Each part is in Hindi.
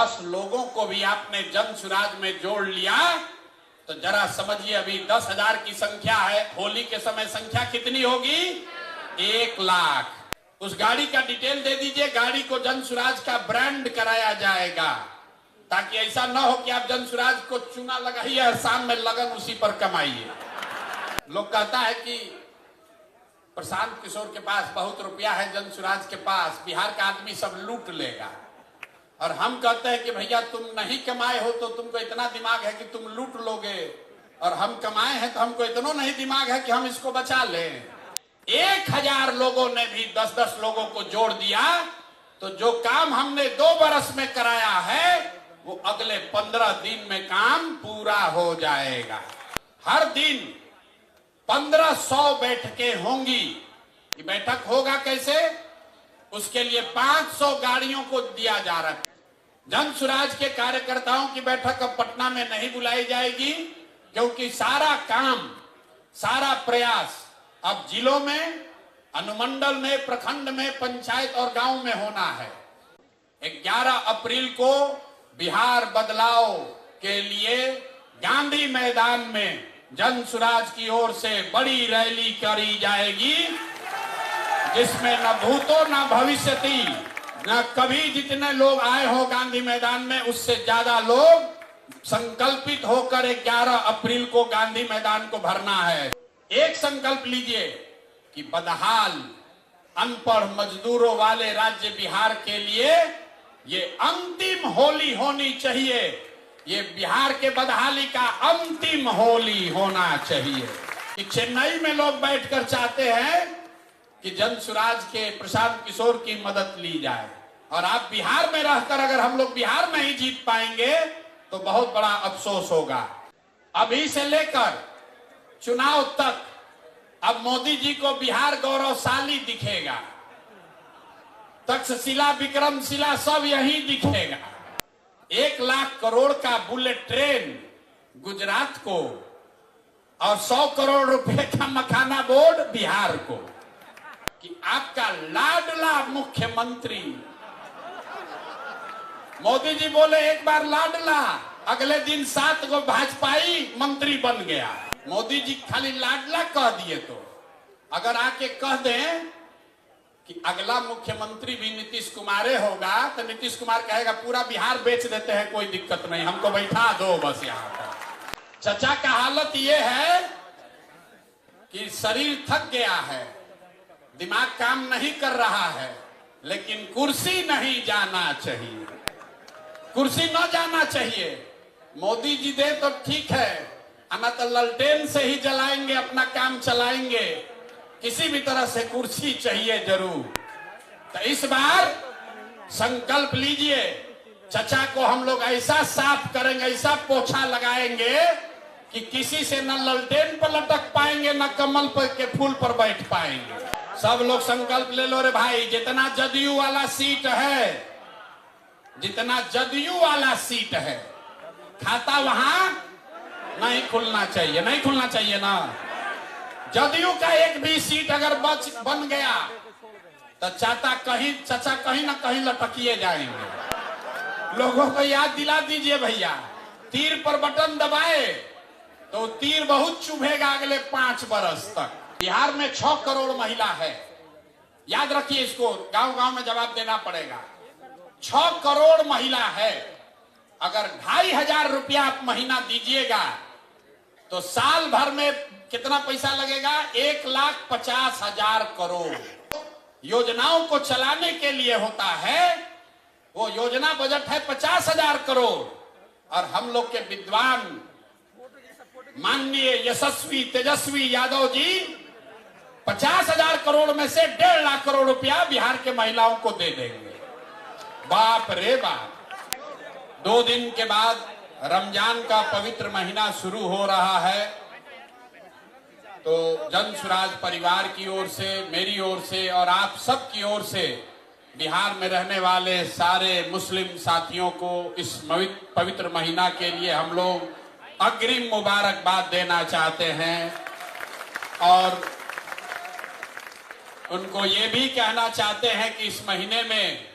10 लोगों को भी आपने जन सुराज में जोड़ लिया तो जरा समझिए अभी 10,000 की संख्या है, होली के समय संख्या कितनी होगी? 1 लाख। उस गाड़ी का डिटेल दे दीजिए, गाड़ी को जन सुराज का ब्रांड कराया जाएगा ताकि ऐसा ना हो कि आप जन सुराज को चूना लगाइए और शाम में लगन उसी पर कमाइए। लोग कहता है कि प्रशांत किशोर के पास बहुत रुपया है, जन सुराज के पास बिहार का आदमी सब लूट लेगा। और हम कहते हैं कि भैया तुम नहीं कमाए हो तो तुमको इतना दिमाग है कि तुम लूट लोगे, और हम कमाए हैं तो हमको इतना नहीं दिमाग है कि हम इसको बचा लें। 1000 लोगों ने भी 10-10 लोगों को जोड़ दिया तो जो काम हमने 2 बरस में कराया है वो अगले 15 दिन में काम पूरा हो जाएगा। हर दिन 1500 बैठकें होंगी। ये बैठक होगा कैसे? उसके लिए 500 गाड़ियों को दिया जा रहा है। जन सुराज के कार्यकर्ताओं की बैठक अब पटना में नहीं बुलाई जाएगी क्योंकि सारा काम, सारा प्रयास अब जिलों में, अनुमंडल में, प्रखंड में, पंचायत और गांव में होना है। 11 अप्रैल को बिहार बदलाव के लिए गांधी मैदान में जन सुराज की ओर से बड़ी रैली करी जाएगी जिसमें न भूतो न भविष्यति, न कभी जितने लोग आए हो गांधी मैदान में उससे ज्यादा लोग संकल्पित होकर 11 अप्रैल को गांधी मैदान को भरना है। एक संकल्प लीजिए कि बदहाल अनपढ़ मजदूरों वाले राज्य बिहार के लिए ये अंतिम होली होनी चाहिए। ये बिहार के बदहाली का अंतिम होली होना चाहिए। कि चेन्नई में लोग बैठकर चाहते हैं कि जन सुराज के प्रशांत किशोर की मदद ली जाए, और आप बिहार में रहकर अगर हम लोग बिहार में ही जीत पाएंगे तो बहुत बड़ा अफसोस होगा। अभी से लेकर चुनाव तक अब मोदी जी को बिहार गौरवशाली दिखेगा। तक्षशिला, विक्रमशिला सब यही दिखेगा। 1 लाख करोड़ का बुलेट ट्रेन गुजरात को और 100 करोड़ रुपए का मखाना बोर्ड बिहार को। कि आपका लाडला मुख्यमंत्री मोदी जी बोले एक बार लाडला, अगले दिन 7 गो भाजपाई मंत्री बन गया। मोदी जी खाली लाडला कह दिए तो अगर आके कह दें कि अगला मुख्यमंत्री भी नीतीश कुमार होगा तो नीतीश कुमार कहेगा पूरा बिहार बेच देते हैं, कोई दिक्कत नहीं, हमको बैठा दो बस यहाँ पर। चचा का हालत ये है कि शरीर थक गया है, दिमाग काम नहीं कर रहा है, लेकिन कुर्सी नहीं जाना चाहिए, कुर्सी न जाना चाहिए। मोदी जी दे तो ठीक है, ना तो ललटेन से ही जलाएंगे, अपना काम चलाएंगे, किसी भी तरह से कुर्सी चाहिए जरूर। तो इस बार संकल्प लीजिए, चचा को हम लोग ऐसा साफ करेंगे, ऐसा पोछा लगाएंगे कि किसी से न ललटेन पर लटक पाएंगे न कमल पर के फूल पर बैठ पाएंगे। सब लोग संकल्प ले लो रे भाई। जितना जदयू वाला सीट है, जितना जदयू वाला सीट है, खाता वहां नहीं खुलना चाहिए, नहीं खुलना चाहिए ना। जदयू का एक भी सीट अगर बन गया तो चचा कहीं ना कहीं लटकिए जाएंगे। लोगों को याद दिला दीजिए भैया, तीर पर बटन दबाए तो तीर बहुत चुभेगा अगले 5 बरस तक। बिहार में 6 करोड़ महिला है, याद रखिए इसको, गांव गांव में जवाब देना पड़ेगा। 6 करोड़ महिला है। अगर 2500 रुपया आप महीना दीजिएगा तो साल भर में कितना पैसा लगेगा? 1,50,000 करोड़। योजनाओं को चलाने के लिए होता है, वो योजना बजट है 50,000 करोड़, और हम लोग के विद्वान माननीय यशस्वी तेजस्वी यादव जी 50,000 करोड़ में से 1.5 लाख करोड़ रुपया बिहार के महिलाओं को दे देंगे। बाप रे बाप। 2 दिन के बाद रमजान का पवित्र महीना शुरू हो रहा है, तो जन सुराज परिवार की ओर से, मेरी ओर से और आप सब की ओर से बिहार में रहने वाले सारे मुस्लिम साथियों को इस पवित्र महीना के लिए हम लोग अग्रिम मुबारकबाद देना चाहते हैं, और उनको ये भी कहना चाहते हैं कि इस महीने में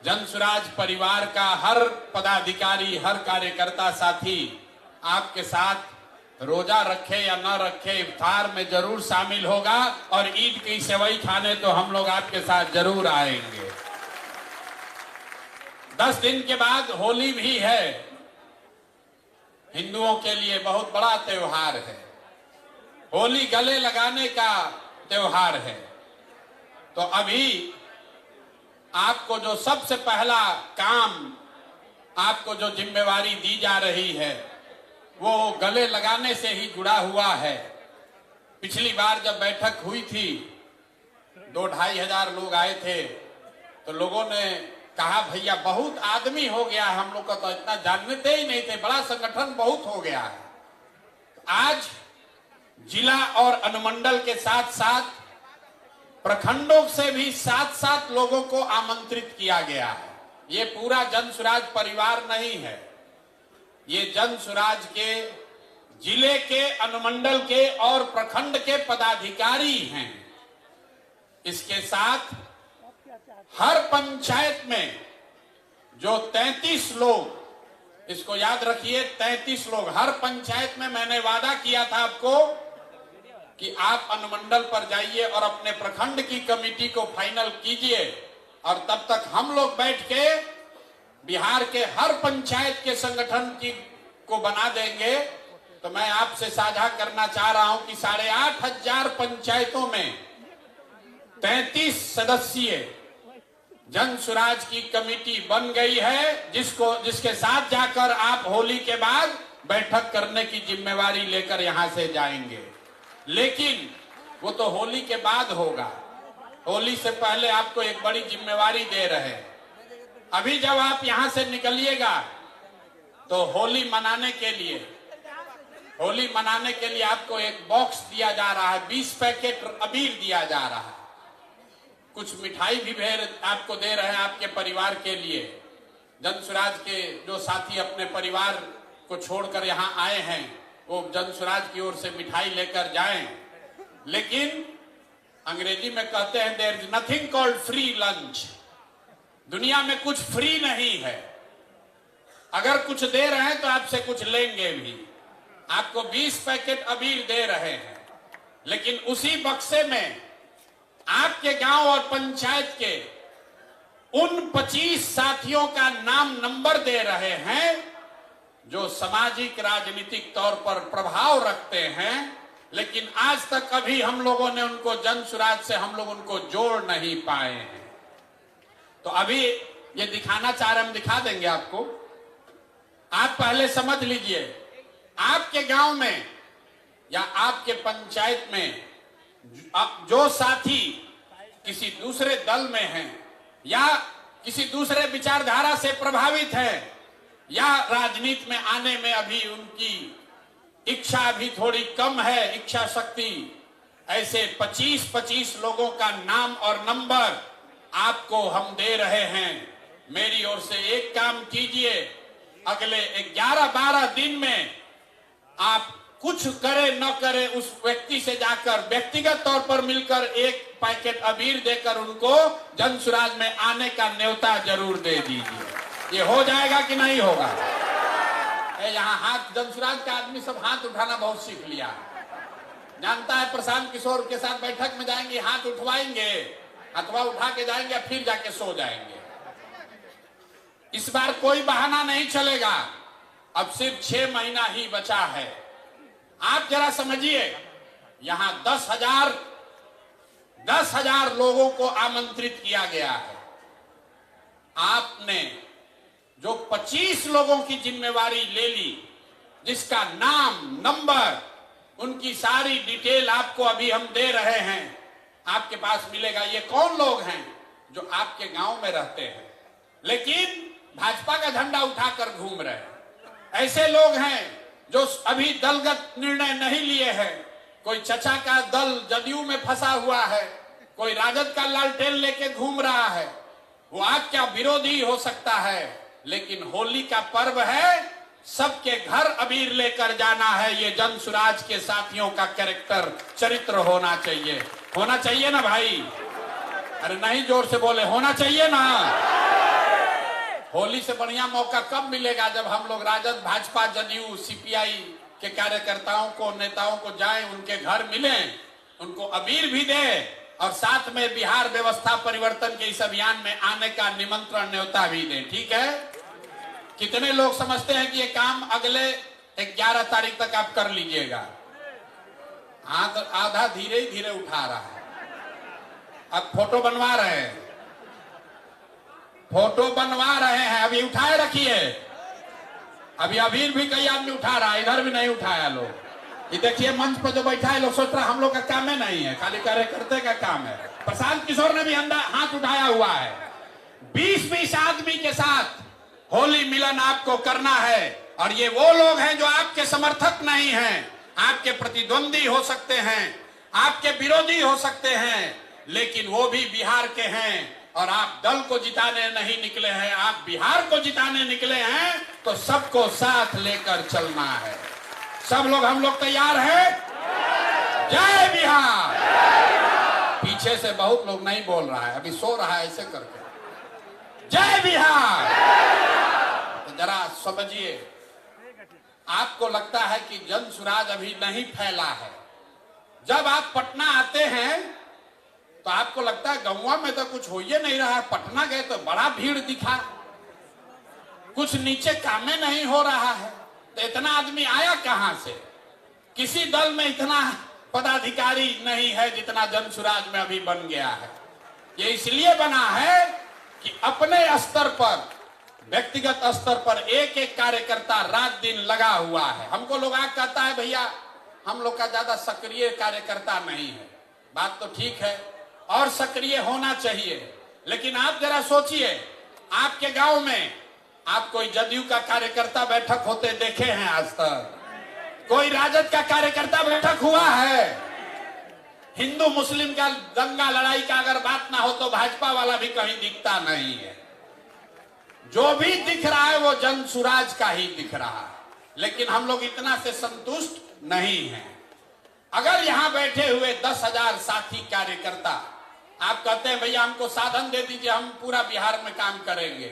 जनसुराज परिवार का हर पदाधिकारी, हर कार्यकर्ता साथी आपके साथ रोजा रखे या न रखे इफ्तार में जरूर शामिल होगा, और ईद की सेवई खाने तो हम लोग आपके साथ जरूर आएंगे। 10 दिन के बाद होली भी है। हिंदुओं के लिए बहुत बड़ा त्योहार है। होली गले लगाने का त्योहार है। तो अभी आपको जो सबसे पहला काम, आपको जो जिम्मेवारी दी जा रही है, वो गले लगाने से ही जुड़ा हुआ है। पिछली बार जब बैठक हुई थी, 2-2.5 हजार लोग आए थे, तो लोगों ने कहा भैया बहुत आदमी हो गया, हम लोग का तो इतना जानते ही नहीं थे, बड़ा संगठन बहुत हो गया है। आज जिला और अनुमंडल के साथ साथ प्रखंडों से भी 7-7 लोगों को आमंत्रित किया गया है। ये पूरा जनसुराज परिवार नहीं है, ये जनसुराज के जिले के, अनुमंडल के और प्रखंड के पदाधिकारी हैं। इसके साथ हर पंचायत में जो 33 लोग, इसको याद रखिए, 33 लोग हर पंचायत में। मैंने वादा किया था आपको कि आप अनुमंडल पर जाइए और अपने प्रखंड की कमेटी को फाइनल कीजिए, और तब तक हम लोग बैठ के बिहार के हर पंचायत के संगठन को बना देंगे। तो मैं आपसे साझा करना चाह रहा हूं कि 8,500 पंचायतों में 33 सदस्यीय जनसुराज की कमेटी बन गई है, जिसके साथ जाकर आप होली के बाद बैठक करने की जिम्मेवारी लेकर यहां से जाएंगे। लेकिन वो तो होली के बाद होगा, होली से पहले आपको एक बड़ी जिम्मेवारी दे रहे हैं। अभी जब आप यहां से निकलिएगा तो होली मनाने के लिए आपको एक बॉक्स दिया जा रहा है, 20 पैकेट अबीर दिया जा रहा है, कुछ मिठाई भी आपको दे रहे हैं आपके परिवार के लिए। जनसुराज के जो साथी अपने परिवार को छोड़कर यहाँ आए हैं, वो जनसुराज की ओर से मिठाई लेकर जाएं। लेकिन अंग्रेजी में कहते हैं there is nothing called free lunch. दुनिया में कुछ फ्री नहीं है। अगर कुछ दे रहे हैं तो आपसे कुछ लेंगे भी। आपको 20 पैकेट अबीर दे रहे हैं, लेकिन उसी बक्से में आपके गांव और पंचायत के उन 25 साथियों का नाम नंबर दे रहे हैं जो सामाजिक राजनीतिक तौर पर प्रभाव रखते हैं, लेकिन आज तक कभी हम लोगों ने उनको जनसुराज से हम लोग उनको जोड़ नहीं पाए हैं। तो अभी ये दिखाना चाह रहे, हम दिखा देंगे आपको। आप पहले समझ लीजिए, आपके गांव में या आपके पंचायत में जो साथी किसी दूसरे दल में हैं, या किसी दूसरे विचारधारा से प्रभावित हैं, या राजनीति में आने में अभी उनकी इच्छा भी थोड़ी कम है, इच्छा शक्ति, ऐसे 25-25 लोगों का नाम और नंबर आपको हम दे रहे हैं। मेरी ओर से एक काम कीजिए, अगले 11-12 दिन में आप कुछ करे न करे उस व्यक्ति से जाकर व्यक्तिगत तौर पर मिलकर एक पैकेट अबीर देकर उनको जनसुराज में आने का न्योता जरूर दे दीजिए। ये हो जाएगा कि नहीं होगा? यहाँ हाथ, जनसुराज का आदमी सब हाथ उठाना बहुत सीख लिया है। जानता है प्रशांत किशोर के साथ बैठक में जाएंगे, हाथ उठवाएंगे, अथवा उठा के जाएंगे, फिर जाके सो जाएंगे। इस बार कोई बहाना नहीं चलेगा। अब सिर्फ 6 महीना ही बचा है। आप जरा समझिए, यहां 10,000 लोगों को आमंत्रित किया गया है। आपने जो 25 लोगों की जिम्मेवारी ले ली, जिसका नाम, नंबर, उनकी सारी डिटेल आपको अभी हम दे रहे हैं, आपके पास मिलेगा। ये कौन लोग हैं जो आपके गांव में रहते हैं लेकिन भाजपा का झंडा उठाकर घूम रहे हैं? ऐसे लोग हैं जो अभी दलगत निर्णय नहीं लिए हैं। कोई चचा का दल जदयू में फंसा हुआ है, कोई राजद का लालटेन लेके घूम रहा है। वो आपका विरोधी हो सकता है, लेकिन होली का पर्व है, सबके घर अबीर लेकर जाना है। ये जनसुराज के साथियों का कैरेक्टर, चरित्र होना चाहिए। होना चाहिए ना भाई? अरे नहीं, जोर से बोले, होना चाहिए ना? होली से बढ़िया मौका कब मिलेगा जब हम लोग राजद, भाजपा, जदयू, सीपीआई के कार्यकर्ताओं को, नेताओं को जाएं, उनके घर मिलें, उनको अबीर भी दें और साथ में बिहार व्यवस्था परिवर्तन के इस अभियान में आने का निमंत्रण, न्योता भी दें। ठीक है? कितने लोग समझते हैं कि ये काम अगले 11 तारीख तक आप कर लीजिएगा? हाथ आधा धीरे ही धीरे उठा रहा है। अब फोटो बनवा रहे हैं, फोटो बनवा रहे हैं, अभी उठाए रखिए। अभी अबीर भी कई आदमी उठा रहा है, इधर भी नहीं उठाया लोग। ये देखिए मंच पर जो बैठा है, लोग सोच रहा हम लोग का काम है, नहीं है, खाली कार्यकर्ता का काम है। प्रशांत किशोर ने भी हाथ उठाया हुआ है। 20-20 आदमी के साथ होली मिलन आपको करना है और ये वो लोग हैं जो आपके समर्थक नहीं हैं, आपके प्रतिद्वंदी हो सकते हैं, आपके विरोधी हो सकते हैं, लेकिन वो भी बिहार के हैं और आप दल को जिताने नहीं निकले हैं, आप बिहार को जिताने निकले हैं। तो सबको साथ लेकर चलना है। सब लोग, हम लोग तैयार हैं? जय बिहार। पीछे से बहुत लोग नहीं बोल रहा है, अभी सो रहा है ऐसे करके। जय बिहार। तो जरा समझिए, आपको लगता है कि जन सुराज अभी नहीं फैला है। जब आप पटना आते हैं तो आपको लगता है गौवा में तो कुछ हो ही नहीं रहा है, पटना गए तो बड़ा भीड़ दिखा, कुछ नीचे काम में नहीं हो रहा है। तो इतना आदमी आया कहां से? किसी दल में इतना पदाधिकारी नहीं है जितना जन सुराज में अभी बन गया है। ये इसलिए बना है कि अपने स्तर पर, व्यक्तिगत स्तर पर एक एक कार्यकर्ता रात दिन लगा हुआ है। हमको लोग आग कहता है भैया हम लोग का ज्यादा सक्रिय कार्यकर्ता नहीं है। बात तो ठीक है और सक्रिय होना चाहिए, लेकिन आप जरा सोचिए, आपके गांव में आप कोई जदयू का कार्यकर्ता बैठक होते देखे हैं आज तक? कोई राजद का कार्यकर्ता बैठक हुआ है? हिंदू मुस्लिम का दंगा लड़ाई का अगर बात ना हो तो भाजपा वाला भी कहीं दिखता नहीं है। जो भी दिख रहा है वो जन सुराज का ही दिख रहा है, लेकिन हम लोग इतना से संतुष्ट नहीं हैं। अगर यहां बैठे हुए 10,000 साथी कार्यकर्ता आप कहते हैं भैया हमको साधन दे दीजिए, हम पूरा बिहार में काम करेंगे,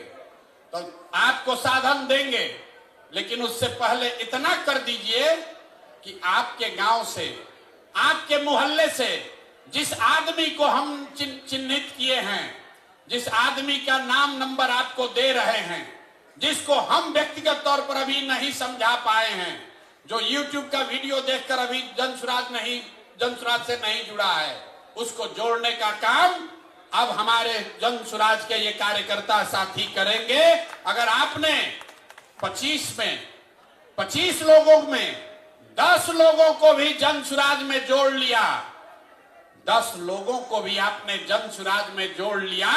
तो आपको साधन देंगे, लेकिन उससे पहले इतना कर दीजिए कि आपके गांव से, आपके मोहल्ले से जिस आदमी को हम चिन्हित किए हैं, जिस आदमी का नाम नंबर आपको दे रहे हैं, जिसको हम व्यक्तिगत तौर पर अभी नहीं समझा पाए हैं, जो YouTube का वीडियो देखकर अभी जन सुराज से नहीं जुड़ा है, उसको जोड़ने का काम अब हमारे जन सुराज के ये कार्यकर्ता साथी करेंगे। अगर आपने 25 लोगों में 10 लोगों को भी जन सुराज में जोड़ लिया, 10 लोगों को भी आपने जन सुराज में जोड़ लिया,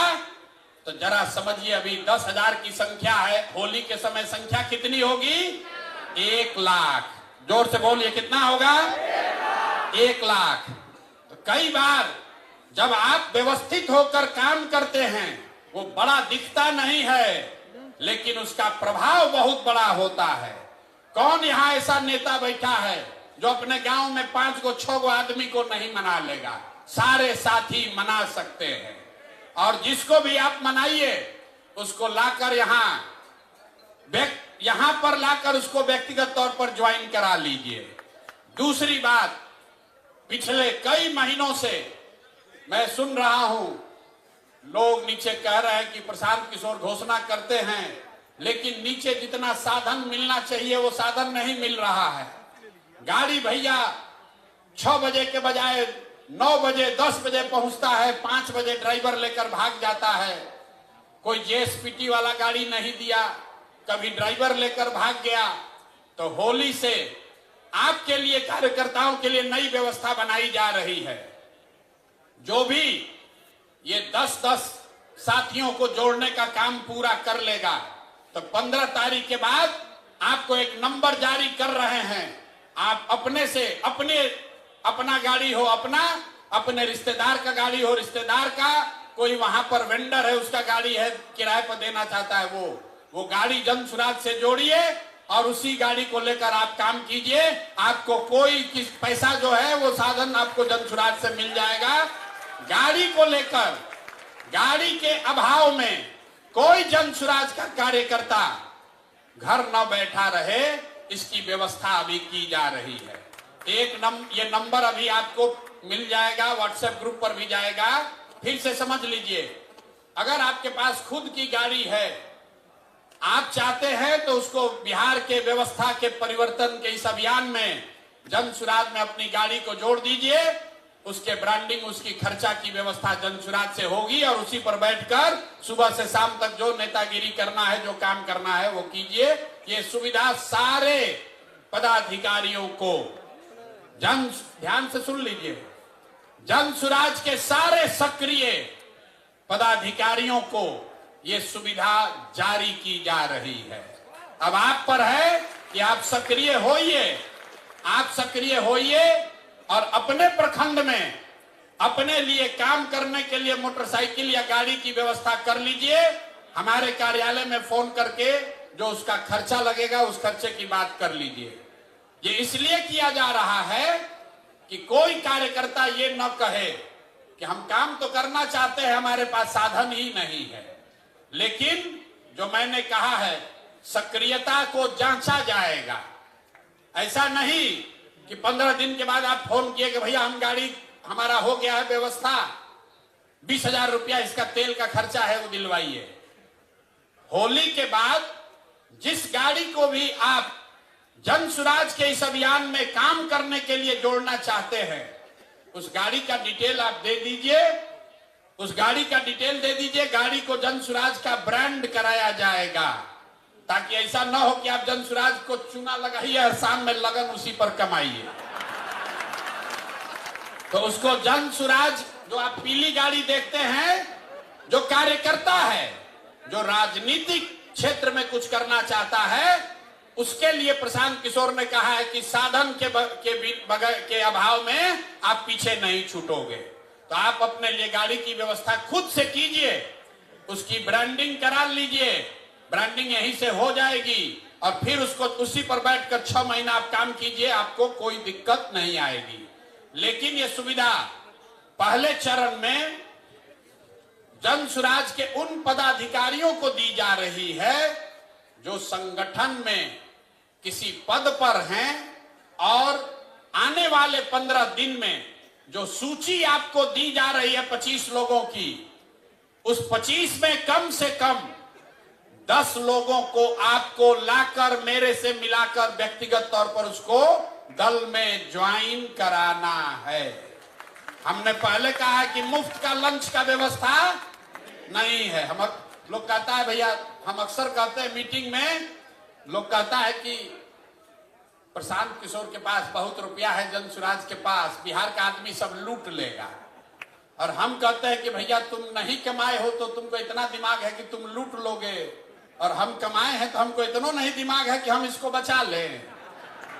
तो जरा समझिए अभी 10,000 की संख्या है, होली के समय संख्या कितनी होगी? 1 लाख। जोर से बोलिए, कितना होगा? 1 लाख। तो कई बार जब आप व्यवस्थित होकर काम करते हैं वो बड़ा दिखता नहीं है, लेकिन उसका प्रभाव बहुत बड़ा होता है। कौन यहाँ ऐसा नेता बैठा है जो अपने गांव में 5 गो 6 गो आदमी को नहीं मना लेगा? सारे साथी मना सकते हैं, और जिसको भी आप मनाइए उसको लाकर यहां पर लाकर उसको व्यक्तिगत तौर पर ज्वाइन करा लीजिए। दूसरी बात, पिछले कई महीनों से मैं सुन रहा हूं, लोग नीचे कह रहे हैं कि प्रशांत किशोर घोषणा करते हैं, लेकिन नीचे जितना साधन मिलना चाहिए वो साधन नहीं मिल रहा है। गाड़ी भैया 6 बजे के बजाय 9 बजे 10 बजे पहुंचता है, 5 बजे ड्राइवर लेकर भाग जाता है। कोई जेएसपीटी वाला गाड़ी नहीं दिया, कभी ड्राइवर लेकर भाग गया। तो होली से आपके लिए, कार्यकर्ताओं के लिए नई व्यवस्था बनाई जा रही है। जो भी ये 10-10 साथियों को जोड़ने का काम पूरा कर लेगा तो 15 तारीख के बाद आपको एक नंबर जारी कर रहे हैं। आप अपने से अपना गाड़ी हो अपने रिश्तेदार का गाड़ी हो रिश्तेदार का, कोई वहां पर वेंडर है उसका गाड़ी है किराए पर देना चाहता है, वो गाड़ी जन सुराज से जोड़िए और उसी गाड़ी को लेकर आप काम कीजिए। आपको कोई पैसा जो है वो साधन आपको जन सुराज से मिल जाएगा। गाड़ी को लेकर, गाड़ी के अभाव में कोई जन सुराज का कार्यकर्ता घर न बैठा रहे, इसकी व्यवस्था अभी की जा रही है। ये नंबर अभी आपको मिल जाएगा, व्हाट्सएप ग्रुप पर भी जाएगा, फिर से समझ लीजिए। अगर आपके पास खुद की गाड़ी है, आप चाहते हैं तो उसको बिहार के व्यवस्था के परिवर्तन के इस अभियान में जन सुराज में अपनी गाड़ी को जोड़ दीजिए। उसके ब्रांडिंग, उसकी खर्चा की व्यवस्था जन सुराज से होगी और उसी पर बैठकर सुबह से शाम तक जो नेतागिरी करना है, जो काम करना है वो कीजिए। ये सुविधा सारे पदाधिकारियों को, ध्यान से सुन लीजिए, जन सुराज के सारे सक्रिय पदाधिकारियों को ये सुविधा जारी की जा रही है। अब आप पर है कि आप सक्रिय होइए, आप सक्रिय होइए और अपने प्रखंड में अपने लिए काम करने के लिए मोटरसाइकिल या गाड़ी की व्यवस्था कर लीजिए। हमारे कार्यालय में फोन करके जो उसका खर्चा लगेगा उस खर्चे की बात कर लीजिए। ये इसलिए किया जा रहा है कि कोई कार्यकर्ता ये न कहे कि हम काम तो करना चाहते हैं, हमारे पास साधन ही नहीं है। लेकिन जो मैंने कहा है, सक्रियता को जांचा जाएगा। ऐसा नहीं कि 15 दिन के बाद आप फोन किए कि भैया हम गाड़ी, हमारा हो गया है व्यवस्था, 20,000 रुपया इसका तेल का खर्चा है वो दिलवाइए। होली के बाद जिस गाड़ी को भी आप जन सुराज के इस अभियान में काम करने के लिए जोड़ना चाहते हैं, उस गाड़ी का डिटेल आप दे दीजिए, उस गाड़ी का डिटेल दे दीजिए। गाड़ी को जन सुराज का ब्रांड कराया जाएगा, ताकि ऐसा ना हो कि आप जन सुराज को चूना लगाइए और शाम में लगन उसी पर कमाइए। तो उसको जन सुराज, जो आप पीली गाड़ी देखते हैं, जो कार्यकर्ता है, जो राजनीतिक क्षेत्र में कुछ करना चाहता है, उसके लिए प्रशांत किशोर ने कहा है कि साधन के अभाव में आप पीछे नहीं छूटोगे। तो आप अपने लिए गाड़ी की व्यवस्था खुद से कीजिए, उसकी ब्रांडिंग करा लीजिए, ब्रांडिंग यहीं से हो जाएगी और फिर उसको उसी पर बैठकर 6 महीना आप काम कीजिए, आपको कोई दिक्कत नहीं आएगी। लेकिन ये सुविधा पहले चरण में जन सुराज के उन पदाधिकारियों को दी जा रही है जो संगठन में किसी पद पर हैं और आने वाले 15 दिन में जो सूची आपको दी जा रही है 25 लोगों की, उस 25 में कम से कम 10 लोगों को आपको लाकर मेरे से मिलाकर व्यक्तिगत तौर पर उसको दल में ज्वाइन कराना है। हमने पहले कहा है कि मुफ्त का लंच का व्यवस्था नहीं है। हम लोग कहता है भैया, हम अक्सर कहते हैं मीटिंग में, लोग कहता है कि प्रशांत किशोर के पास बहुत रुपया है, जन सुराज के पास बिहार का आदमी सब लूट लेगा। और हम कहते हैं कि भैया तुम नहीं कमाए हो तो तुमको इतना दिमाग है कि तुम लूट लोगे, और हम कमाए हैं तो हमको इतना नहीं दिमाग है कि हम इसको बचा लें।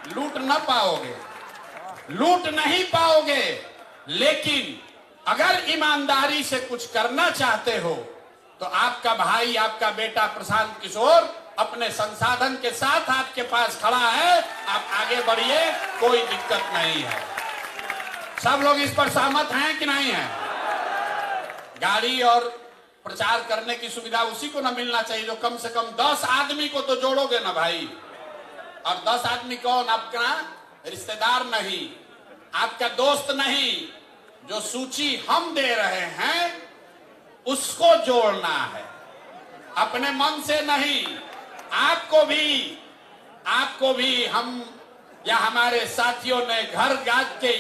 लूट न पाओगे, लूट नहीं पाओगे, लेकिन अगर ईमानदारी से कुछ करना चाहते हो तो आपका भाई, आपका बेटा प्रशांत किशोर अपने संसाधन के साथ आपके पास खड़ा है। आप आगे बढ़िए, कोई दिक्कत नहीं है। सब लोग इस पर सहमत हैं कि नहीं है? गाड़ी और प्रचार करने की सुविधा उसी को ना मिलना चाहिए जो कम से कम 10 आदमी को तो जोड़ोगे ना भाई। और 10 आदमी कौन? आपका रिश्तेदार नहीं, आपका दोस्त नहीं, जो सूची हम दे रहे हैं उसको जोड़ना है, अपने मन से नहीं। आपको भी हम या हमारे साथियों ने घर जाके के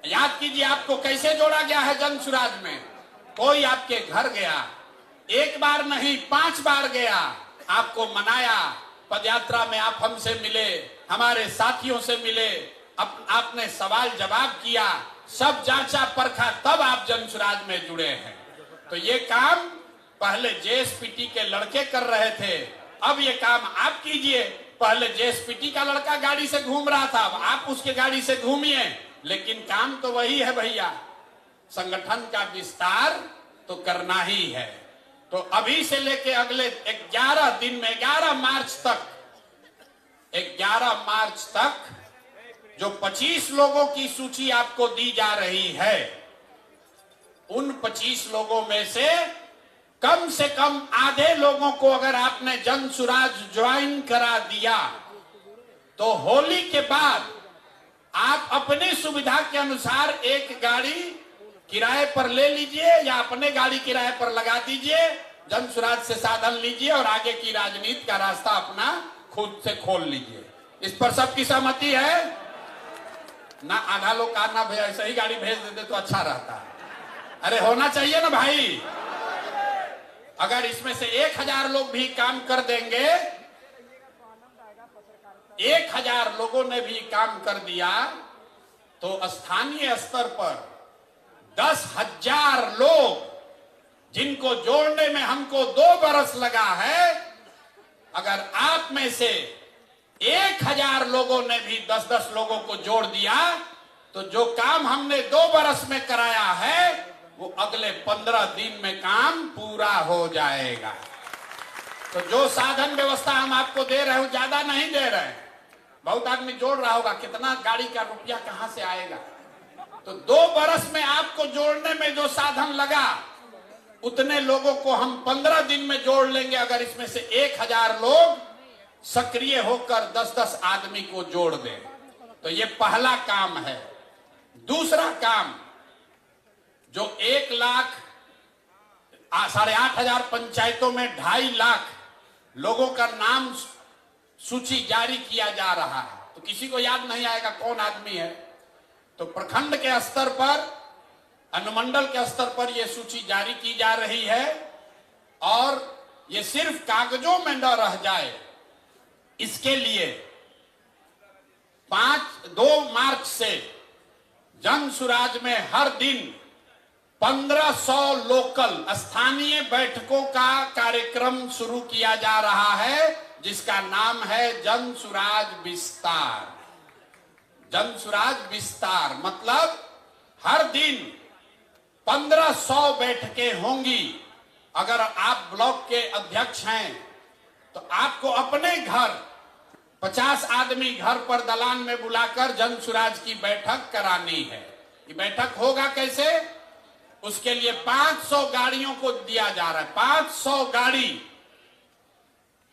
याद कीजिए आपको कैसे जोड़ा गया है जन सुराज में। कोई आपके घर गया, एक बार नहीं 5 बार गया, आपको मनाया, पदयात्रा में आप हमसे मिले, हमारे साथियों से मिले, आपने सवाल जवाब किया, सब जांचा परखा, तब आप जन सुराज में जुड़े हैं। तो ये काम पहले जेएसपीटी के लड़के कर रहे थे, अब ये काम आप कीजिए। पहले जेएसपीटी का लड़का गाड़ी से घूम रहा था, अब आप उसके गाड़ी से घूमिए, लेकिन काम तो वही है भैया। संगठन का विस्तार तो करना ही है। तो अभी से लेके अगले 11 दिन में 11 मार्च तक जो 25 लोगों की सूची आपको दी जा रही है, उन 25 लोगों में से कम से कम आधे लोगों को अगर आपने जन सुराज ज्वाइन करा दिया तो होली के बाद आप अपनी सुविधा के अनुसार एक गाड़ी किराए पर ले लीजिए या अपने गाड़ी किराए पर लगा दीजिए, जन सुराज से साधन लीजिए और आगे की राजनीति का रास्ता अपना खुद से खोल लीजिए। इस पर सबकी सहमति है ना? आधा लोग कहा ना भैया ऐसे ही गाड़ी भेज देते तो अच्छा रहता है। अरे होना चाहिए ना भाई। अगर इसमें से 1000 लोग भी काम कर देंगे, 1000 लोगों ने भी काम कर दिया तो स्थानीय स्तर पर 10,000 लोग जिनको जोड़ने में हमको 2 बरस लगा है, अगर आप में से 1000 लोगों ने भी 10-10 लोगों को जोड़ दिया तो जो काम हमने 2 बरस में कराया है वो अगले 15 दिन में काम पूरा हो जाएगा। तो जो साधन व्यवस्था हम आपको दे रहे हो ज्यादा नहीं दे रहे हैं। बहुत आदमी जोड़ रहा होगा कितना गाड़ी का रुपया कहां से आएगा, तो 2 बरस में आपको जोड़ने में जो साधन लगा उतने लोगों को हम 15 दिन में जोड़ लेंगे। अगर इसमें से 1000 लोग सक्रिय होकर 10-10 आदमी को जोड़ दें तो ये पहला काम है। दूसरा काम जो 1 लाख 8,500 पंचायतों में 2.5 लाख लोगों का नाम सूची जारी किया जा रहा है, तो किसी को याद नहीं आएगा कौन आदमी है। तो प्रखंड के स्तर पर, अनुमंडल के स्तर पर यह सूची जारी की जा रही है और ये सिर्फ कागजों में न रह जाए, इसके लिए 2 मार्च से जन सुराज में हर दिन 1500 लोकल स्थानीय बैठकों का कार्यक्रम शुरू किया जा रहा है जिसका नाम है जन सुराज विस्तार। जन सुराज विस्तार मतलब हर दिन 1500 बैठकें होंगी। अगर आप ब्लॉक के अध्यक्ष हैं तो आपको अपने घर 50 आदमी घर पर दलान में बुलाकर जन सुराज की बैठक करानी है। ये बैठक होगा कैसे? उसके लिए 500 गाड़ियों को दिया जा रहा है। 500 गाड़ी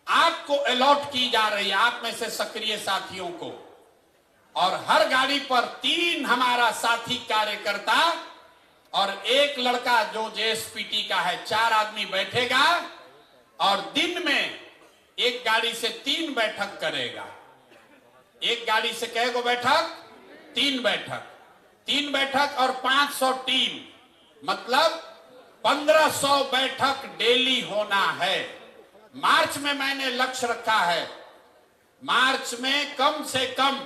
आपको अलॉट की जा रही है, आप में से सक्रिय साथियों को, और हर गाड़ी पर 3 हमारा साथी कार्यकर्ता और 1 लड़का जो जेएसपीटी का है, 4 आदमी बैठेगा और दिन में एक गाड़ी से 3 बैठक करेगा। एक गाड़ी से कै गो बैठक? 3 बैठक। 3 बैठक और 500 टीम, मतलब 1500 बैठक डेली होना है। मार्च में मैंने लक्ष्य रखा है, मार्च में कम से कम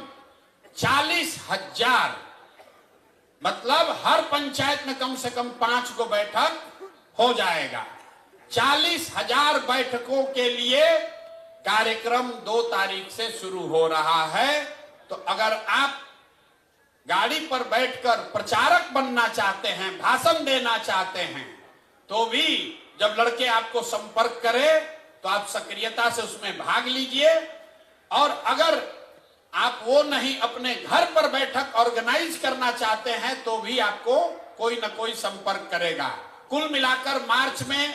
40,000, मतलब हर पंचायत में कम से कम 5 गो बैठक हो जाएगा। 40,000 बैठकों के लिए कार्यक्रम 2 तारीख से शुरू हो रहा है। तो अगर आप गाड़ी पर बैठकर प्रचारक बनना चाहते हैं, भाषण देना चाहते हैं, तो भी जब लड़के आपको संपर्क करें तो आप सक्रियता से उसमें भाग लीजिए। और अगर आप वो नहीं अपने घर पर बैठक ऑर्गेनाइज करना चाहते हैं तो भी आपको कोई न कोई संपर्क करेगा। कुल मिलाकर मार्च में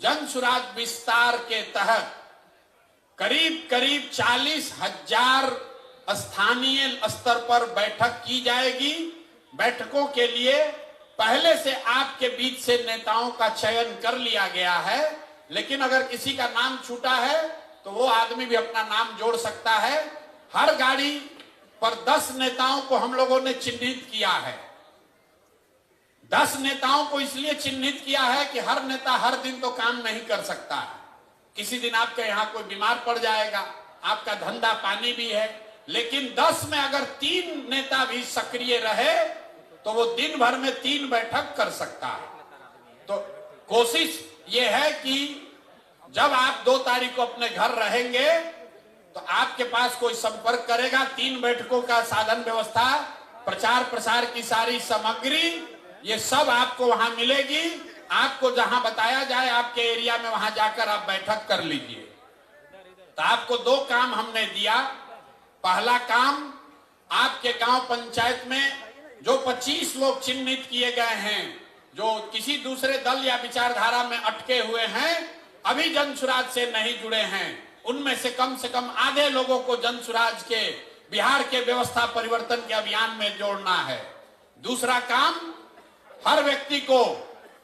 जन सुराज विस्तार के तहत करीब करीब 40,000 स्थानीय स्तर पर बैठक की जाएगी। बैठकों के लिए पहले से आपके बीच से नेताओं का चयन कर लिया गया है, लेकिन अगर किसी का नाम छूटा है तो वो आदमी भी अपना नाम जोड़ सकता है। हर गाड़ी पर 10 नेताओं को हम लोगों ने चिन्हित किया है। 10 नेताओं को इसलिए चिन्हित किया है कि हर नेता हर दिन तो काम नहीं कर सकता है। किसी दिन आपके यहाँ कोई बीमार पड़ जाएगा, आपका धंधा पानी भी है, लेकिन 10 में अगर 3 नेता भी सक्रिय रहे तो वो दिन भर में 3 बैठक कर सकता है। तो कोशिश ये है कि जब आप 2 तारीख को अपने घर रहेंगे तो आपके पास कोई संपर्क करेगा, 3 बैठकों का साधन व्यवस्था, प्रचार प्रसार की सारी सामग्री, ये सब आपको वहां मिलेगी। आपको जहां बताया जाए आपके एरिया में वहां जाकर आप बैठक कर लीजिए। तो आपको 2 काम हमने दिया। पहला काम, आपके गांव पंचायत में जो 25 लोग चिन्हित किए गए हैं जो किसी दूसरे दल या विचारधारा में अटके हुए हैं, अभी जन सुराज से नहीं जुड़े हैं, उनमें से कम आधे लोगों को जन सुराज के बिहार के व्यवस्था परिवर्तन के अभियान में जोड़ना है। दूसरा काम, हर व्यक्ति को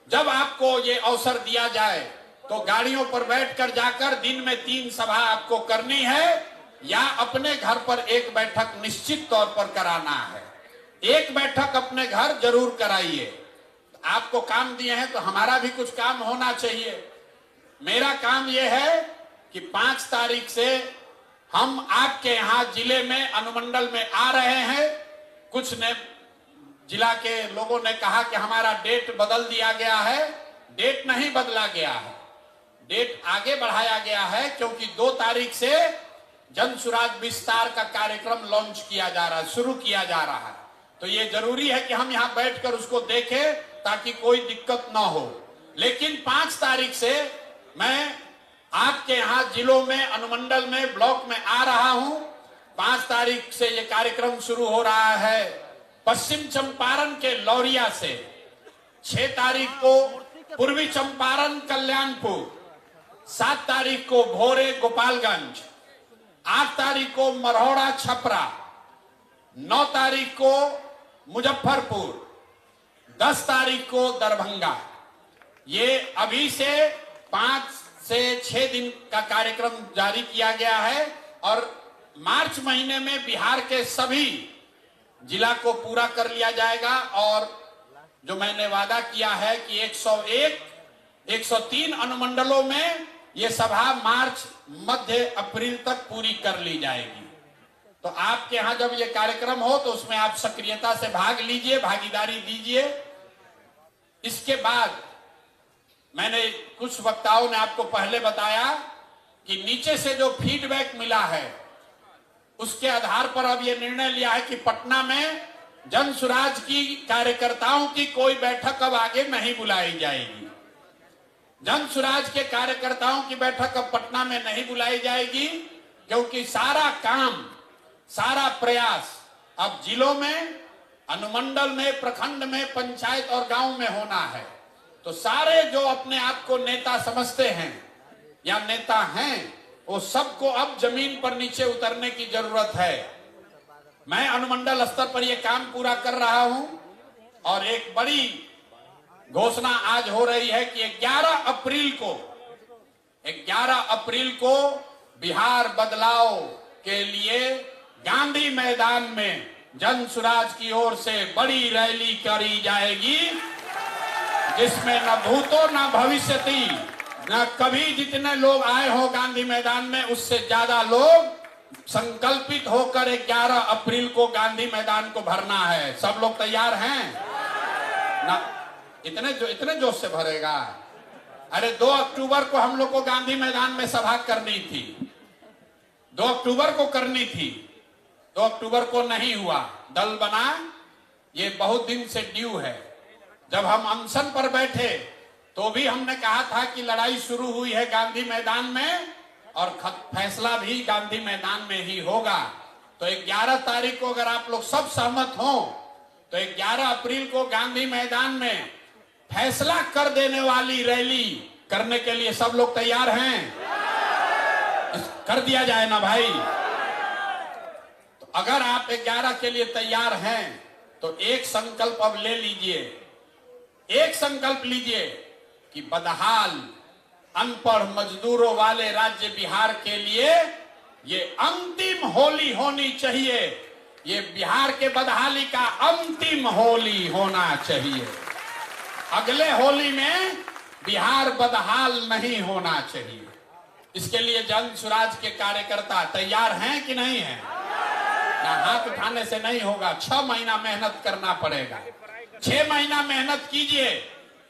जब आपको ये अवसर दिया जाए तो गाड़ियों पर बैठकर जाकर दिन में 3 सभा आपको करनी है या अपने घर पर एक बैठक निश्चित तौर पर कराना है। एक बैठक अपने घर जरूर कराइए। आपको काम दिए हैं तो हमारा भी कुछ काम होना चाहिए। मेरा काम यह है कि 5 तारीख से हम आपके यहाँ जिले में अनुमंडल में आ रहे हैं। कुछ ने जिला के लोगों ने कहा कि हमारा डेट बदल दिया गया है। डेट नहीं बदला गया है, डेट आगे बढ़ाया गया है, क्योंकि 2 तारीख से जन सुराज विस्तार का कार्यक्रम लॉन्च किया जा रहा है, शुरू किया जा रहा है। तो ये जरूरी है कि हम यहाँ बैठकर उसको देखें ताकि कोई दिक्कत ना हो। लेकिन 5 तारीख से मैं आपके यहाँ जिलों में, अनुमंडल में, ब्लॉक में आ रहा हूं। 5 तारीख से ये कार्यक्रम शुरू हो रहा है पश्चिम चंपारण के लौरिया से। 6 तारीख को पूर्वी चंपारण कल्याणपुर, 7 तारीख को भोरे गोपालगंज, 8 तारीख को मरौड़ा छपरा, 9 तारीख को मुजफ्फरपुर, 10 तारीख को दरभंगा। ये अभी से 5 से 6 दिन का कार्यक्रम जारी किया गया है और मार्च महीने में बिहार के सभी जिला को पूरा कर लिया जाएगा। और जो मैंने वादा किया है कि 101, 103 अनुमंडलों में ये सभा मार्च मध्य अप्रैल तक पूरी कर ली जाएगी। तो आपके यहाँ जब ये कार्यक्रम हो तो उसमें आप सक्रियता से भाग लीजिए, भागीदारी दीजिए। इसके बाद मैंने कुछ वक्ताओं ने आपको पहले बताया कि नीचे से जो फीडबैक मिला है उसके आधार पर अब ये निर्णय लिया है कि पटना में जन सुराज की कार्यकर्ताओं की कोई बैठक अब आगे नहीं बुलाई जाएगी। जन सुराज के कार्यकर्ताओं की बैठक अब पटना में नहीं बुलाई जाएगी, क्योंकि सारा काम, सारा प्रयास अब जिलों में, अनुमंडल में, प्रखंड में, पंचायत और गांव में होना है। तो सारे जो अपने आप को नेता समझते हैं या नेता हैं, वो सबको अब जमीन पर नीचे उतरने की जरूरत है। मैं अनुमंडल स्तर पर यह काम पूरा कर रहा हूं और एक बड़ी घोषणा आज हो रही है कि 11 अप्रैल को बिहार बदलाव के लिए गांधी मैदान में जन सुराज की ओर से बड़ी रैली करी जाएगी, जिसमें न भूतो न भविष्यति, न कभी जितने लोग आए हो गांधी मैदान में उससे ज्यादा लोग संकल्पित होकर 11 अप्रैल को गांधी मैदान को भरना है। सब लोग तैयार हैं ना? इतने जोश से भरेगा। अरे 2 अक्टूबर को हम लोग को गांधी मैदान में सभा करनी थी, 2 अक्टूबर को करनी थी, 2 अक्टूबर को नहीं हुआ। दल बना, ये बहुत दिन से ड्यू है। जब हम अनशन पर बैठे तो भी हमने कहा था कि लड़ाई शुरू हुई है गांधी मैदान में और फैसला भी गांधी मैदान में ही होगा। तो 11 तारीख को अगर आप लोग सब सहमत हो तो 11 अप्रैल को गांधी मैदान में फैसला कर देने वाली रैली करने के लिए सब लोग तैयार हैं? कर दिया जाए ना भाई। तो अगर आप 11 के लिए तैयार हैं तो एक संकल्प अब ले लीजिए, एक संकल्प लीजिए कि बदहाल अनपढ़ मजदूरों वाले राज्य बिहार के लिए ये अंतिम होली होनी चाहिए। ये बिहार के बदहाली का अंतिम होली होना चाहिए। अगले होली में बिहार बदहाल नहीं होना चाहिए। इसके लिए जन सुराज के कार्यकर्ता तैयार हैं कि नहीं हैं? ना हाथ उठाने से नहीं होगा, 6 महीना मेहनत करना पड़ेगा। 6 महीना मेहनत कीजिए।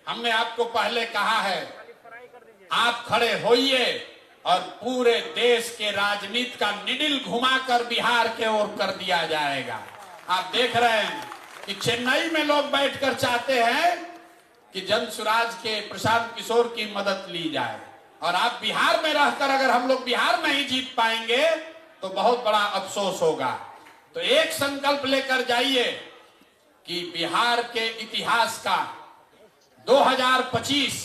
हमने आपको पहले कहा है, आप खड़े होइए और पूरे देश के राजनीति का निडिल घुमाकर बिहार के ओर कर दिया जाएगा। आप देख रहे हैं कि चेन्नई में लोग बैठकर चाहते हैं कि जन सुराज के प्रशांत किशोर की मदद ली जाए, और आप बिहार में रहकर अगर हम लोग बिहार नहीं जीत पाएंगे तो बहुत बड़ा अफसोस होगा। तो एक संकल्प लेकर जाइए कि बिहार के इतिहास का 2025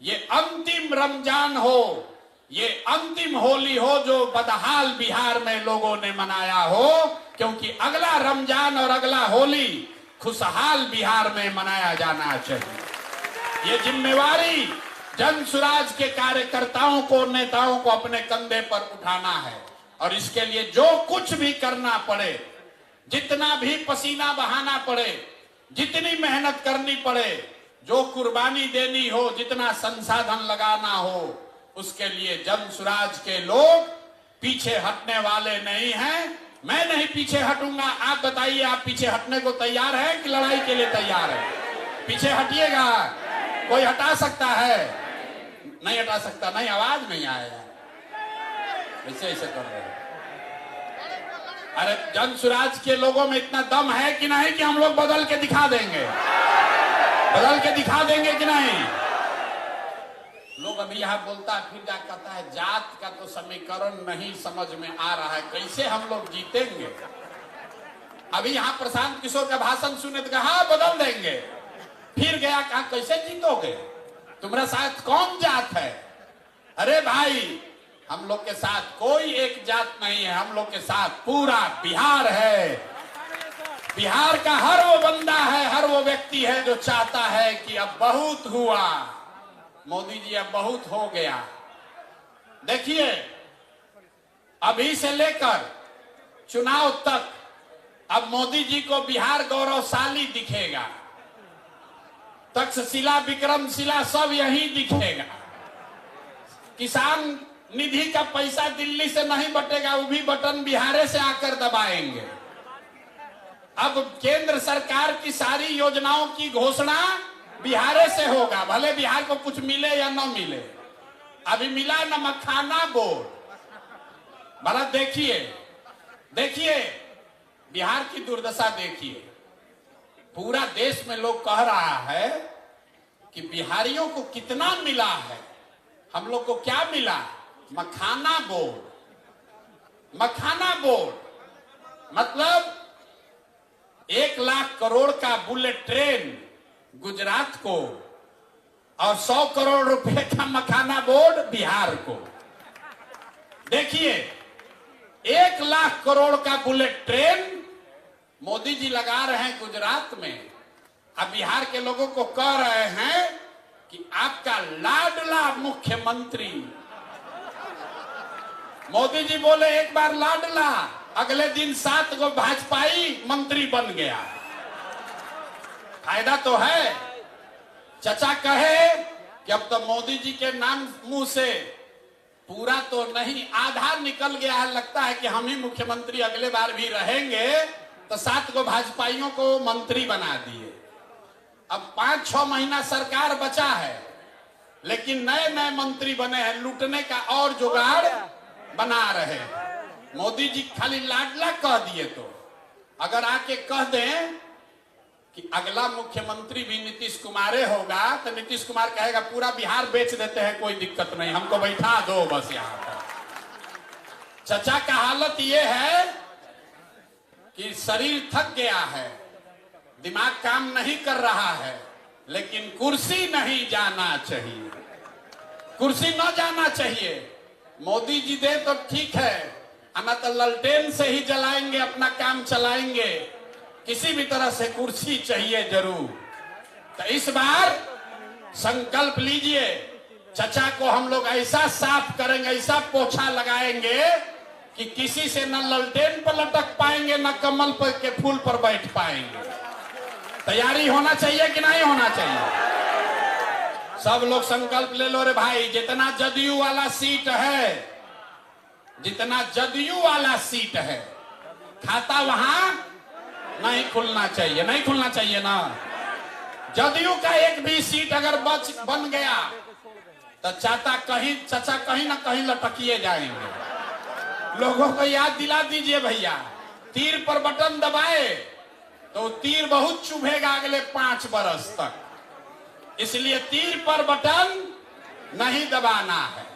ये अंतिम रमजान हो, ये अंतिम होली हो जो बदहाल बिहार में लोगों ने मनाया हो, क्योंकि अगला रमजान और अगला होली खुशहाल बिहार में मनाया जाना चाहिए। ये जिम्मेवारी जन सुराज के कार्यकर्ताओं को, नेताओं को अपने कंधे पर उठाना है और इसके लिए जो कुछ भी करना पड़े, जितना भी पसीना बहाना पड़े, जितनी मेहनत करनी पड़े, जो कुर्बानी देनी हो, जितना संसाधन लगाना हो, उसके लिए जन सुराज के लोग पीछे हटने वाले नहीं हैं। मैं नहीं पीछे हटूंगा। आप बताइए, आप पीछे हटने को तैयार है कि लड़ाई के लिए तैयार है? पीछे हटिएगा। कोई हटा सकता है? नहीं हटा सकता। नहीं, आवाज नहीं आएगा। ऐसे ऐसे कर रहे हैं। अरे जन सुराज के लोगों में इतना दम है कि नहीं कि हम लोग बदल के दिखा देंगे? बदल के दिखा देंगे कि नहीं? लोग अभी यहाँ बोलता है, फिर क्या कहता है, जात का तो समीकरण नहीं समझ में आ रहा है, कैसे हम लोग जीतेंगे? अभी यहाँ प्रशांत किशोर का भाषण सुने तो कहा बदल देंगे, फिर गया कहा कैसे जीतोगे, तुम्हारा साथ कौन जात है? अरे भाई, हम लोग के साथ कोई एक जात नहीं है, हम लोग के साथ पूरा बिहार है। बिहार का हर वो बंदा है, हर वो व्यक्ति है जो चाहता है कि अब बहुत हुआ, मोदी जी अब बहुत हो गया। देखिए, अभी से लेकर चुनाव तक अब मोदी जी को बिहार गौरवशाली दिखेगा। तक्षशिला, विक्रमशिला सब यही दिखेगा। किसान निधि का पैसा दिल्ली से नहीं बटेगा, वो भी बटन बिहार से आकर दबाएंगे। अब केंद्र सरकार की सारी योजनाओं की घोषणा बिहार से होगा, भले बिहार को कुछ मिले या न मिले। अभी मिला न मखाना बोर्ड, भला देखिए, देखिए बिहार की दुर्दशा देखिए। पूरा देश में लोग कह रहा है कि बिहारियों को कितना मिला है, हम लोग को क्या मिला? मखाना बोर्ड। मखाना बोर्ड मतलब 1 लाख करोड़ का बुलेट ट्रेन गुजरात को और 100 करोड़ रुपए का मखाना बोर्ड बिहार को। देखिए, 1 लाख करोड़ का बुलेट ट्रेन मोदी जी लगा रहे हैं गुजरात में। अब बिहार के लोगों को कह रहे हैं कि आपका लाडला मुख्यमंत्री, मोदी जी बोले एक बार लाडला, अगले दिन 7 गो भाजपाई मंत्री बन गया। फायदा तो है। चचा कहे कि अब तो मोदी जी के नाम मुंह से पूरा तो नहीं, आधा निकल गया है, लगता है कि हम ही मुख्यमंत्री अगले बार भी रहेंगे, तो 7 गो भाजपाइयों को मंत्री बना दिए। अब 5-6 महीना सरकार बचा है, लेकिन नए नए मंत्री बने हैं, लूटने का और जुगाड़ बना रहे हैं। मोदी जी खाली लाडला कह दिए, तो अगर आके कह दें कि अगला मुख्यमंत्री भी नीतीश कुमार होगा, तो नीतीश कुमार कहेगा पूरा बिहार बेच देते हैं, कोई दिक्कत नहीं, हमको बैठा दो बस यहाँ पर। चचा का हालत ये है कि शरीर थक गया है, दिमाग काम नहीं कर रहा है, लेकिन कुर्सी नहीं जाना चाहिए, कुर्सी न जाना चाहिए। मोदी जी दे तो ठीक है, ना तो ललटेन से ही जलाएंगे, अपना काम चलाएंगे, किसी भी तरह से कुर्सी चाहिए जरूर। तो इस बार संकल्प लीजिए, चचा को हम लोग ऐसा साफ करेंगे, ऐसा पोछा लगाएंगे कि किसी से न ललटेन पर लटक पाएंगे, न कमल पर के फूल पर बैठ पाएंगे। तैयारी होना चाहिए कि नहीं होना चाहिए? सब लोग संकल्प ले लो रे भाई। जितना जदयू वाला सीट है, जितना जदयू वाला सीट है, खाता वहां नहीं खुलना चाहिए, नहीं खुलना चाहिए ना। जदयू का एक भी सीट अगर बन गया तो चचा कहीं ना कहीं लटकिए जाएंगे। लोगों को याद दिला दीजिए भैया, तीर पर बटन दबाए तो तीर बहुत चुभेगा अगले 5 बरस तक, इसलिए तीर पर बटन नहीं दबाना है।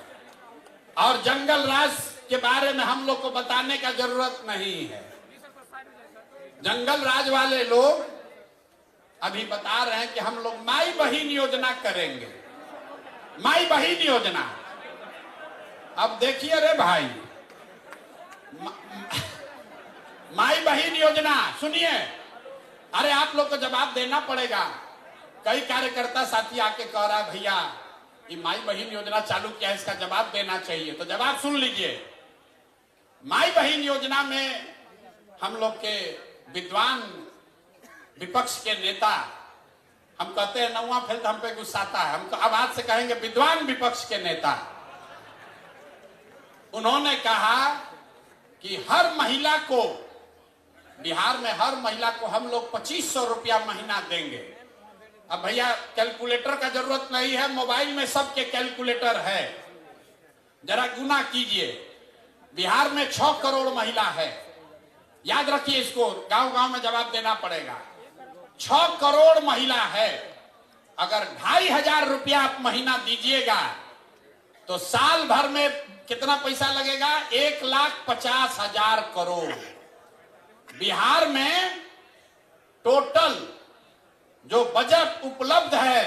और जंगल राज के बारे में हम लोग को बताने का जरूरत नहीं है। जंगल राज वाले लोग अभी बता रहे हैं कि हम लोग माई बहिन योजना करेंगे, माई बहिन योजना। अब देखिए रे भाई, माई बहिन योजना सुनिए, अरे आप लोग को जवाब देना पड़ेगा। कई कार्यकर्ता साथी आके कह रहा है भैया ये माई बहिन योजना चालू किया है, इसका जवाब देना चाहिए। तो जवाब सुन लीजिए। माई बहिन योजना में हम लोग के विद्वान विपक्ष के नेता, हम कहते हैं नौवां फेल तो हम पे गुस्साता है, हम अब आज से कहेंगे विद्वान विपक्ष के नेता, उन्होंने कहा कि हर महिला को, बिहार में हर महिला को हम लोग 2500 रुपया महीना देंगे। अब भैया कैलकुलेटर का जरूरत नहीं है, मोबाइल में सबके कैलकुलेटर है, जरा गुना कीजिए। बिहार में 6 करोड़ महिला है, याद रखिए इसको, गांव गांव में जवाब देना पड़ेगा। 6 करोड़ महिला है, अगर 2500 रुपया आप महीना दीजिएगा तो साल भर में कितना पैसा लगेगा? 1,50,000 करोड़। बिहार में टोटल जो बजट उपलब्ध है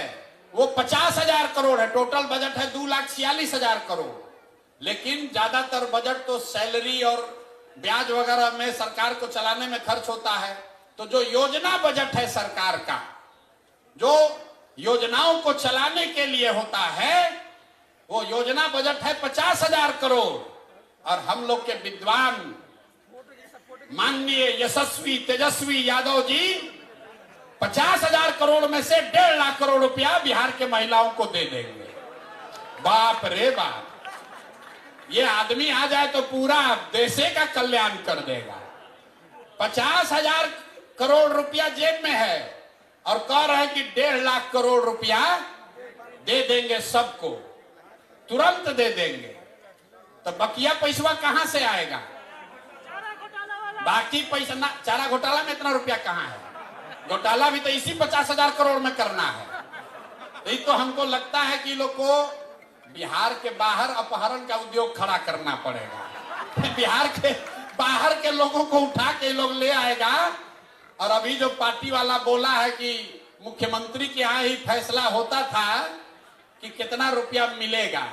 वो 50,000 करोड़ है, टोटल बजट है 2,46,000 करोड़। लेकिन ज्यादातर बजट तो सैलरी और ब्याज वगैरह में सरकार को चलाने में खर्च होता है। तो जो योजना बजट है सरकार का, जो योजनाओं को चलाने के लिए होता है, वो योजना बजट है 50,000 करोड़। और हम लोग के विद्वान माननीय यशस्वी तेजस्वी यादव जी 50,000 करोड़ में से 1.5 लाख करोड़ रुपया बिहार के महिलाओं को दे देंगे। बाप रे बाप, ये आदमी आ जाए तो पूरा देशे का कल्याण कर देगा। 50,000 करोड़ रुपया जेब में है और कह रहे हैं कि 1.5 लाख करोड़ रुपया दे देंगे सबको, तुरंत दे देंगे। तो बकिया पैसा कहां से आएगा? बाकी पैसा ना, चारा घोटाला में इतना रुपया कहां है? घोटाला भी तो इसी 50,000 करोड़ में करना है। यही तो हमको लगता है कि लोग को बिहार के बाहर अपहरण का उद्योग खड़ा करना पड़ेगा। बिहार के बाहर के लोगों को उठा के लोग ले आएगा। और अभी जो पार्टी वाला बोला है कि मुख्यमंत्री के यहाँ ही फैसला होता था कि कितना रुपया मिलेगा,